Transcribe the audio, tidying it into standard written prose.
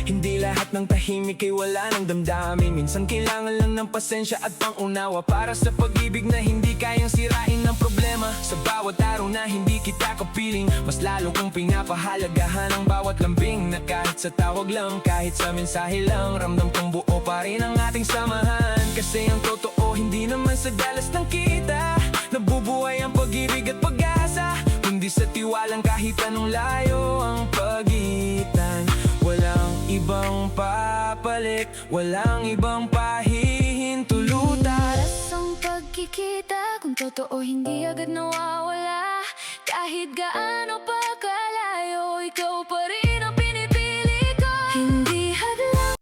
Hindi lahat ng tahimik ay wala ng damdamin. Minsan kailangan lang ng pasensya at pangunawa para sa pag-ibig na hindi kayang sirain ng problema. Sa bawat araw na hindi kita kapiling, mas lalo kong pinapahalagahan ang bawat lambing. Na kahit sa tawag lang, kahit sa mensahe lang, ramdam kong buo pa rin ang ating samahan. Kasi ang totoo hindi naman sa dalas ng kita nabubuhay ang pag-ibig at pag-asa, kundi sa tiwalang kahit anong layo ang pagitan. Walang ibang papalit, walang ibang pahihintulutan. Malas ang pagkikita, kung totoo hindi agad nawawala. Kahit gaano pa kalayo,